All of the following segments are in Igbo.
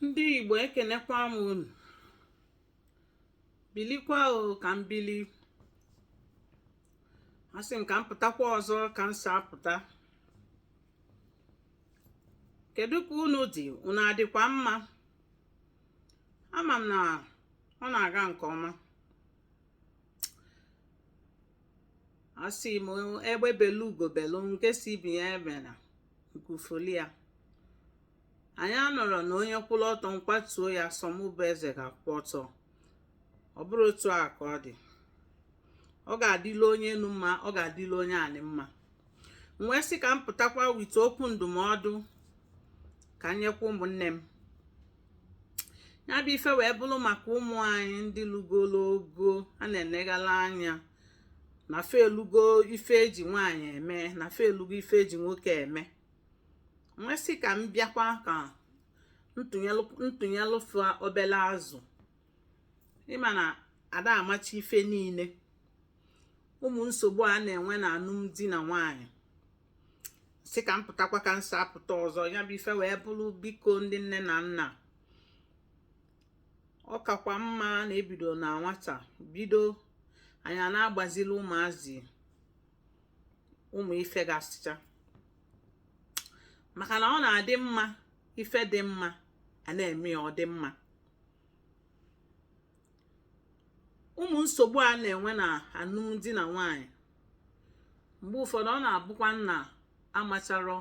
Ndị Igbo ekenekwa m unu. Bilikwa o ka m bili. Asị m ka m pụtakwa ọzọ ka m si apụta. Kedu ka unu dị? Unu adịkwa mma? Ama m na ọ na-aga nke ọma. Asị m egbe belu ugo belu, nke si ibi ya ebena nkufoli ya. Anyị anọrọ na onye kwụrụ ọtọ nkwatuo ya sọmụbụ eze ga-akwụ ọtọ. Ọ bụrụ otu a ka ọ dị. Ọ ga-adịla onye enu mma, ọ ga-adịla onye anị mma. Wee sị ka m pụtakwa wite okwu ndụmọdụ ka nyekwa ụmụnne m. Ya bụ ife wee bụrụ maka ụmụ anyị ndị lugolo ogo a na-enegala anya na fe elugo ife eji nwaanyị eme, na fe elugo ife eji nwoke eme. Wee sị ka m bịakwa ka ntụnyelụfe obele azụ. Ịma na ada amachi ife niile. Ụmụ nsogbu a na-enwe na alụmdi na nwaanyị. Sị ka m pụtakwa ka nsa apụta ọzọ. Ya bụ ife wee bụrụ biko ndị nne na nna. Ọ kakwa mma na ebido na nwata bido anyị na-agbazili ụmụazị ụmụ ife gasịcha. Maka na ọ na-adị mma ife dị mma a na-eme ya ọ dị mma. Ụmụ nsogbu a na-enwe na alụmdi na nwaanyị mgbe ụfọdụ ọ na-abụkwa nna amacharọ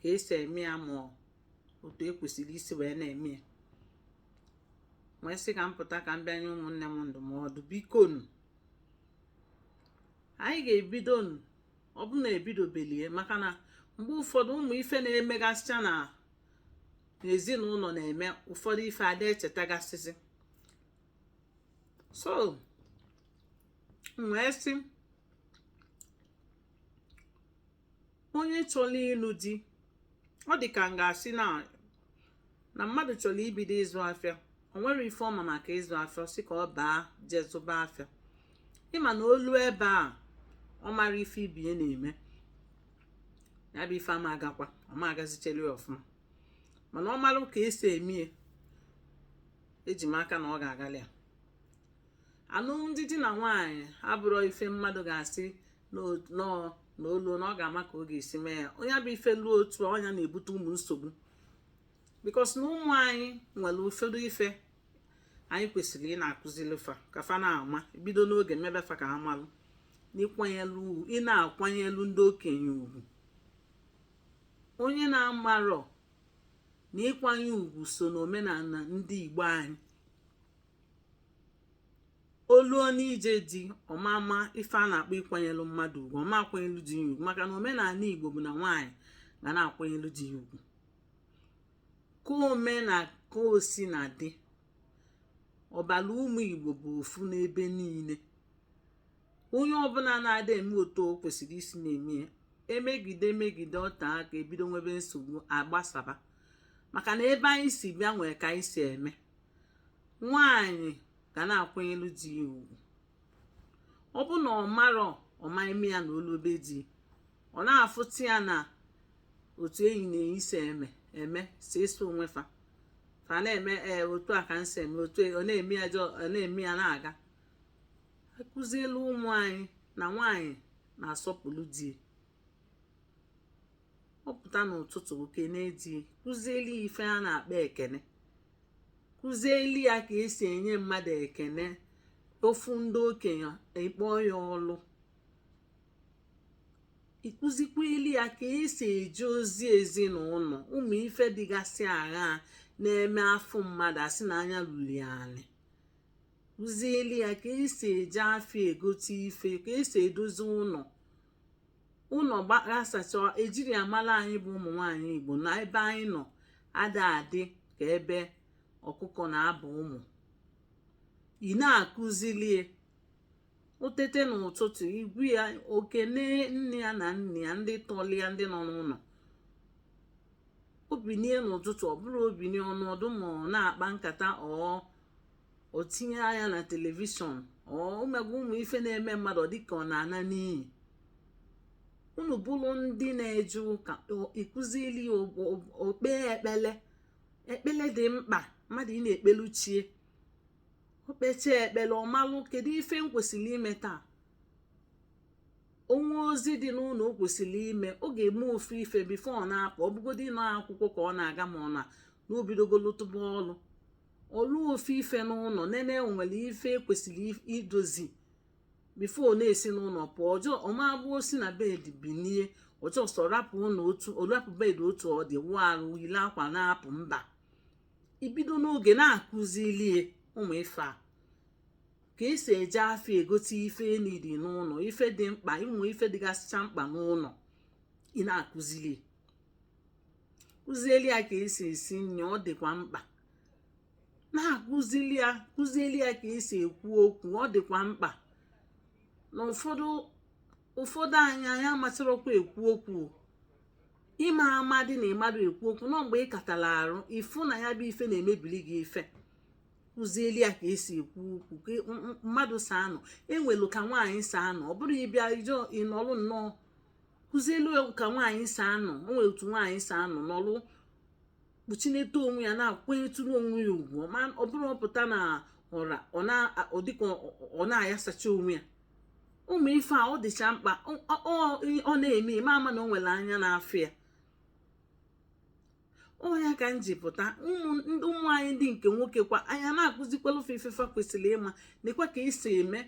ka esi eme ya ma otu ekwesịrị isi wee na-eme ya. Wee sị ka m pụta ka m bịanye ụmụnne m ndụmọdụ biko nu. Anyị ga-ebido nu ọ bụ na ebidobelie maka na mgbe ụfọdụ ụmụ ife na-emegasịcha na ezinụlọ na-eme ụfọdụ ife ada echetagasịsị. So wee sị onye chọrọ ịlụ di, ọ dị ka m ga-asị na mmadụ chọrọ ibido ịzụ afịa. O nwere ife ọma maka ịzụ afịa, sị ka ọ baa jee zụba afịa. Ịma na olu ebe a ọ mara ife ibie na-eme, ya bụ ife ama agakwa, ọ ma agazichelu ya ọfụma. Mana ọ marụ ka esi emie, eji m aka na ọ ga-agali ya. Alụmdi di na nwaanyị abụrụ ife mmadụ ga-asị n'olu na ọ ga-ama ka ọ ga-esi mee ya. Onye bụ ife luo otu ọnya na-ebute ụmụ nsogbu. Bikos na ụmụ anyị nwere ụfọdụ ife anyị kwesịrị ị na-akụzili fa ka fa na-ama bido n'oge mebe fa ka ha malụ ị na-akwanyelu ndị okenye ugwu. Onye na-amarọ na ịkwanye ugwu so n'omenala ndị Igbo anyị. Oluo n'ije di ọmama ife a na-akpọ ịkwanyelu mmadụ ugwu, ọma akwanyelu di ya ugwu maka na omenala Igbo bụ na nwaanyị ga na-akwanyelu di ya ugwu. Ka omena ka o si na dị, ọbala ụmụ Igbo bụ ofu n'ebe niile. Onye ọbụla na-ada eme otu o kwesịrị isi na-eme ya. Emegide ọta aka ebido nwebe nsogbu agbasaba. Maka na ebe anyị si bịa nwee ka anyị si eme. Nwaanyị ga na-akwanyelu di ya ugwu. Ọ bụ na ọ marọ ọma eme ya na olobe di, ọ na-afụta ya na otu enyi na enyi si eme si eso onwe fa na-eme otu a ka nsi eme otu ọ na-eme ya na-eme ya na-aga. Akụzielu ụmụ anyị na nwaanyị na-asọpụrụ di. Ọ pụta n'ụtụtụ okene di, kụzieli ife a na-akpọ ekene. Kụzieli ya ka esi enye mmadụ ekene. Ofu ndị okenye ịkpọ ya ọlụ. Ịkụzikweli ya ka esi eje ozi ezinụlọ. Ụmụ ife dịgasị agha na-eme afọ mmadụ asị na anya luli anyị. Kụzieli ya ka esi eje afọ egote ife, ka esi edozi ụlọ gbasacha. Ejiri amala anyị bụ ụmụ nwaanyị Igbo na ebe anyị nọ adị ka ebe ọkụkọ na-aba ụmụ. Ị na-akụzilie otete n'ụtụtụ igwu ya okene nne ya na nne ya ndị tọli ya ndị nọ n'ụlọ. Obinie n'ụtụtụ ọ bụrụ obinie ọnọdụ ma ọ na-akpa nkata o tinye anya na telivishọn omegbu ụmụ ife na-eme mmadụ dịka ọ na-ana n'iyi. Unu bụrụ ndị na-eje ụka, ịkụzili okpe ekpele ekpele dị mkpa mmadụ ị na-ekpelu chie. O kpechaa ekpele ọmalụ kedu ife m kwesịrị ime taa, onwe ozi dị n'ụlọ o kwesịrị ime, ọ ga-eme ofu ife bifo ọ na-apụ, ọ bụgodị ịnọ akwụkwọ ka ọ na-aga ma ọ na n'obidogolo tụba ọlụ ọlụ ofu ife n'ụlọ nene nwere ife kwesịrị idozi bifo ọ na-esi n'ụlọ pụọ. ọjọọ ọmabụ osi na bed binie ọjọọ sọ rapụ ụlọ otu orapụ bed otu ọ dị wụ arụ yile akwa na-apụ mba. ibido n'oge na-akụzilie ụmụ ife a ka esi eje afọ egote ife enidi n'ụlọ, ife dị mkpa, ịmụ ife dịgasịcha mkpa n'ụlọ. ị na-akụzili kụzieli ya ka esi esi nri, ọ dịkwa mkpa. na-akụzili ya ka esi ekwu okwu, ọ dịkwa mkpa. na ụfọdụ anyị amatụrụkwa ekwu okwu. ime amadị na ịmadụ ekwu okwu nọ mgbe ị katara arụ ịfụ na ya bụ ife na-emebili gị ife. kụzieli ya ka esi ekwu okwu ka mmadụ sa anọ, enwelu ka nwaanyị sa anọ, ọ bụrụ ịbịa ịnọlụ nnọọ. kụzielu ka nwaanyị sa anọ, o nwere otu nwaanyị sa anọ nọlụ kpuchinete onwe ya na-akwanyetụrụ onwe ya ugwu. ọ bụrụ ọpụta na ọra dịka ọ na-ayasacha onwe ya. ụmụ ife a ọ dịcha mkpa. ọ na-eme ime ama na o nwere anya n'afọ ya. ya ka m ji pụta ụmụ anyị ndị nke nwoke kwa anya na-akụzikwala ofe ifefa kwesịrị ịma nekwa ka esi eme.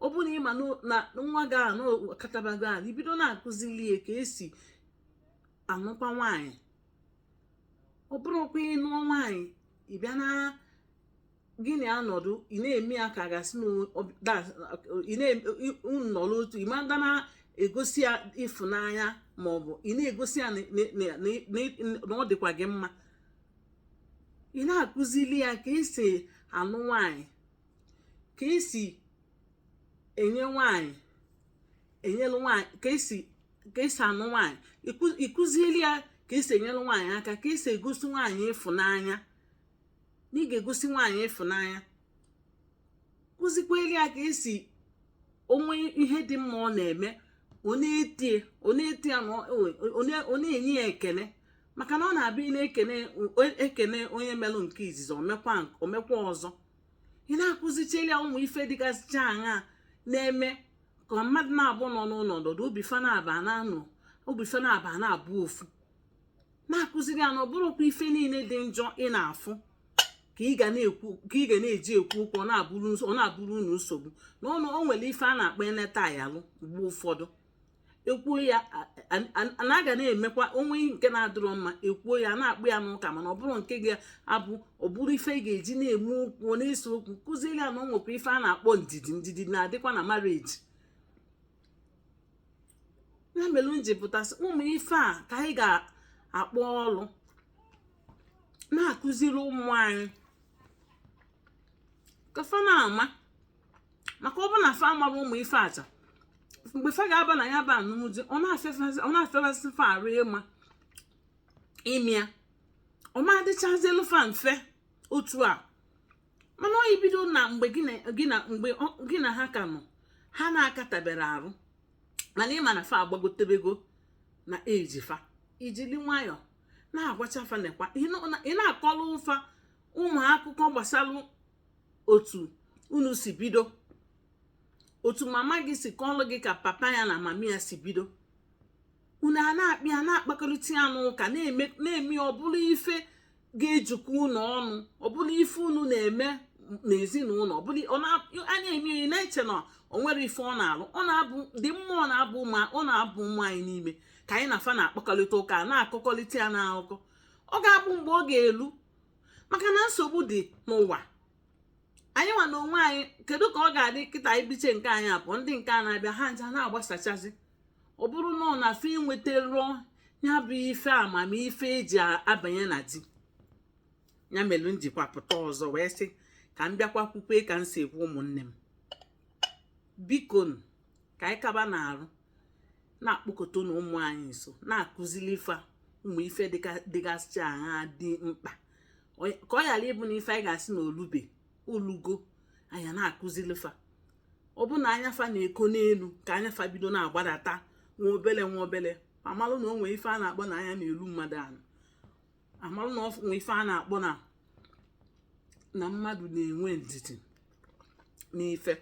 ọ bụrụ na ịma na nwa gị a nakatabago ala ibido na-akụzili ya ka esi anụkwa nwaanyị. ọ bụrụkwa ịnụọ nwaanyị ịbịa na gịnị anọdụ ị na-eme ya ka gasị nọrọ otu ịmada na-egosi ya ịfụnanya maọbụ ị na-egosi ya na ọ dịkwa gị mma. ị na-akụzili ya ka esi anụ nwaanyị, ka esi enye nwaanyị enyelu nwaanyị, ka esi anụ nwaanyị. ịkụzili ya ka esi enyelu nwaanyị aka, ka esi egosi nwaanyị ịfụnanya. na ị ga-egosi nwaanyị ịfụnanya. kụzikweli ya ka esi onwe ihe dị mma ọ na-eme ọ na-eti ya na ọ na-enye ya ekele, maka na ọ na-abịa na-ekene onye melụ nke izizi omekwa ọzọ. ị na-akụzicheli ya ụmụ ife dịgasịcha aṅa na-eme ka mmadụ na-abụ nọ n'ụlọ ọdọdụ obife na-aba na-abụ ofu. na-akụziri ya na ọ bụrụkwa ife niile dị njọ ị na-afụ ka ị ga na-eji ekwu okwu ọ na-abụrụ unu nsogbu. na o nwere ife a na-akpọ eneta ayalụ mgbe ụfọdụ ekwuo ya na aga na-emekwa onwe nke na-adịrọ mma ekwuo ya na-akpụ ya n'ụka, mana ọ bụrụ nke ga-abụ ọ bụrụ ife ị ga-eji na-eme okwu na-ese okwu. kụzieli ya na o nwekwa ife a na-akpọ ndidi na-adịkwa na marriage. ya mere m ji pụtasị ụmụ ife a ka anyị ga-akpọ ọlụ na-akụziri ụmụ anyị ka fa na-ama, maka ọ bụ na fa amara ụmụ ife acha mgbe fa ga-aba na ya ba anụmdi ọ na-afịafasị fa arụ ịma ịmịa ọ ma adịchazielu fa mfe otu a. mana ọ ibido na mgbe gị na ha ka nọ ha na-akatabere arụ, mana ịma na fa agbagotebego na eji fa ijili nwayọ na-agwacha fa nekwa ị na-akọlụ ụfa ụmụ akụkọ gbasara otu unu si bido, otu mama gị si kọlụ gị ka papa ya na mama ya si bido. unu a na-akpị ya na-akpakọrịta ya n'ụka na-eme ọbụla ife ga-ejikwa unu ọnụ, ọbụla ife unu na-eme n'ezinụlọ, ọbụla a na-eme onye na-eche na o nwere ife ọ na-alụ. ọ na-abụ dị mmụọ na-abụ ụmụ anyị n'ime ka anyị na-afa na-akpakọrịta ụka na-akọkọrịta ya n'akụkọ. ọ ga-abụ mgbe ọ ga-elu, maka na nsogbu dị n'ụwa. anyị nwa na onwe anyị kedu ka ọ ga-adị kịta ibiche nke anyị apụ ndị nke a na-abịa ha ncha na-agbasachazi. ọ bụrụ na ọ na-afọ inwetarọ ya bụ ife amamife eji abanye na di ya mere njikwa pụta ọzọ wee sị ka m bịakwa kwukwe ka m si ekwu ụmụnne m, biko ka anyị kaba na-arụ na-akpọkọta na ụmụ anyị nso na-akụzili ife ụmụ ife dịgasịcha agha dị mkpa, ka ọ ghara ịbụ na ife anyị ga-asị na olugo anya na-akụzili fa. ọ bụ na anya fa na-eko n'elu ka anya fa bido na-agbadata nwa obele amalụ na o nwee ife a na-akpọ na anya na-elu mmadụ anụ. amalụ na ọfụ ife a na-akpọ na mmadụ na-enwe ndidi n'ife,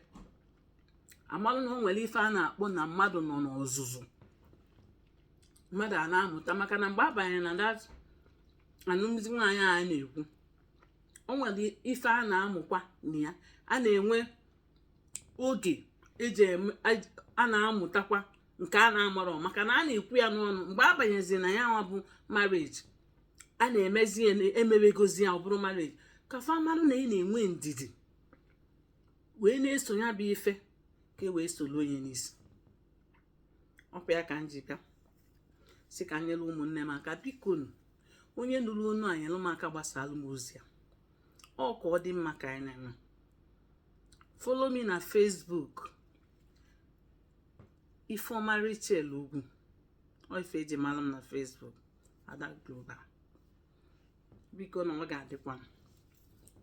amalụ na o nwere ife a na-akpọ na mmadụ nọ n'ọzụzụ, mmadụ a na-amụta. Maka na mgbe abanyere na alụmdi nwaanyị a na-ekwu, o nwere ife a na-amụkwa na ya, a na-enwe oge a na-amụtakwa nke a na-amarọ, maka na a na-ekwu ya n'ọnụ. Mgbe abanyezi na ya nwa bụ marriage, a na-emezi emebegozi ya ọ bụrụ marriage, ka fa marụ na ị na-enwe ndidi wee na-eso ya bụ ife ka e wee soro onye n'isi. Ọkwa ya ka m ji bịa si ka nyere ụmụnne m aka, bikonu onye nụrụ onu a nyere m aka gbasalụ m ozi ya, ọ ka ọ dị mma ka anyị na-eme. Follow me na Facebook, Ifeoma Rachel Ugwu, ọ ife eji mara m na Facebook, Ada Global. Biko na ọ ga-adịkwa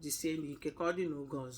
jisie n'ike ka ọ dị n'oge ọzọ.